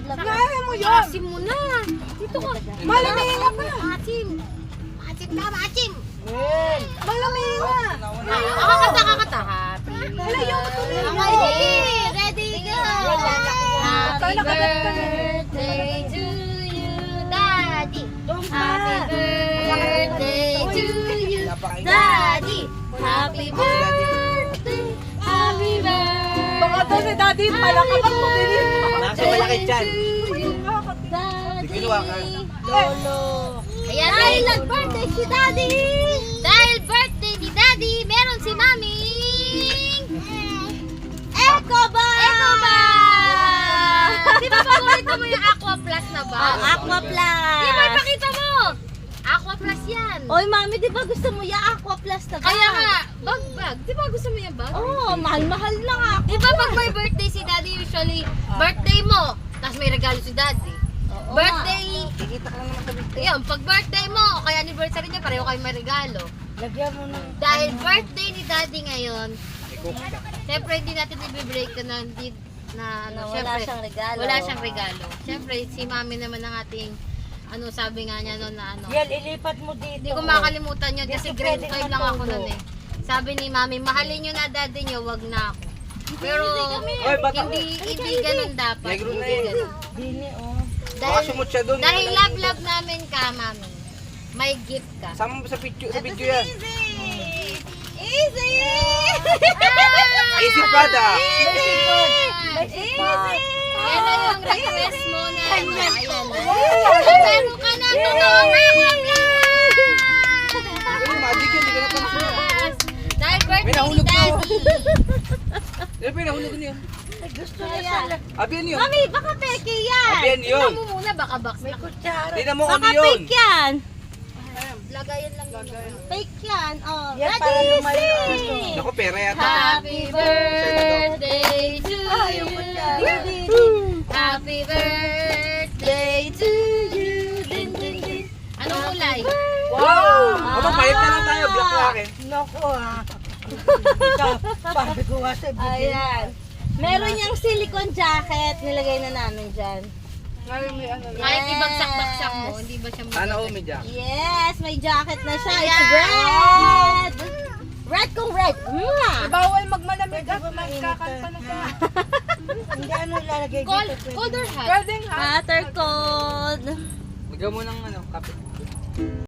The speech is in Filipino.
Lablab. Kaya mo yun. Asim mo na. Dito ka. Malamig ka pa. Asim. Asim ka, asim. Malamig ka. Kakata. Happy Malayo mo tuloy. Okay, ready, go. Happy Sana birthday to you, Daddy. Happy birthday to you, Daddy. Happy birthday. Happy birthday. Baka daw si Daddy malakapat mo din yun. Nasa malaki dyan. Daddy. Ginawa ka. Lolo. Ayan, dahil nag-birthday si Daddy. Dahil birthday ni Daddy, meron si Mami. Eco ba? Eco ba? Di ba paborito mo yung Aqua Plus na ba? Aqua Plus. Di ba ipakita mo? Aqua Plus yan. Oy, mami, di ba gusto mo yung Aqua Plus na ba? Kaya nga, bag. Di ba gusto mo yung bag? Oo, mahal-mahal na nga. Di ba pag may birthday si Daddy, usually, birthday mo, tapos may regalo si Daddy. Oo Birthday, Kikita ka lang naman sa birthday. yun, pag birthday mo, o kaya anniversary niya, pareho kayo may regalo. Lagyan mo na. Dahil birthday ni Daddy ngayon, syempre hindi natin i-break na Na wala syempre, siyang regalo. wala siyang regalo. Syempre, si Mami naman ang ating, sabi nga niya noon na Yan, ilipat mo dito. hindi ko makalimutan yun kasi Dito grade pwede 5 lang ako matulog. noon eh. Sabi ni Mami, mahalin nyo na Daddy nyo, wag na ako. Pero, Oy, bata. hindi ganun dapat. Negro na Hindi eh. ganun. Dini, oh. Baka sumot siya doon. Dahil love namin ka, Mami. May gift ka. Sama mo sa video yan. Easy! Easy Prada. Easy! Yan na yung request mo na ano. Ayan na. Meron ka na totoong Ano, magic yun. Hindi ka napansin. Dahil May birthday ni nahulog na ako. Daddy. Ano pa yung nahulog niyo? Gusto niya sala. Abiyan yun. Mami, baka peke yan. Abiyan yun. Tingnan mo muna, baka box May na. kutsara. Tingnan mo Baka ano yun. fake yan. Lagayan lang yun. Fake yan. Oh, Yan, Daddy, para lumayo ang see. aso. Naku, pera yata. Happy birthday to yung you. kutsara. Happy birthday to you. Din, din, din. Anong kulay? Wow! Aba, palit na lang tayo. Black laki. Naku, ha. Sabi ko nga sa video. Ayan. Meron niyang silicone jacket. Nilagay na namin dyan. Ngayon may ano. Kahit ibagsak-baksak mo, hindi ba siya Sana magaganda? umidya. Yes, may jacket na siya. It's Ayan. red. Red kung red. Bawal magmalamig at magkakanta na ka. Hindi ano ilalagay Cold, dito. cold or hot? Pwedeng ha? Water cold. Lagyan mo ng kape.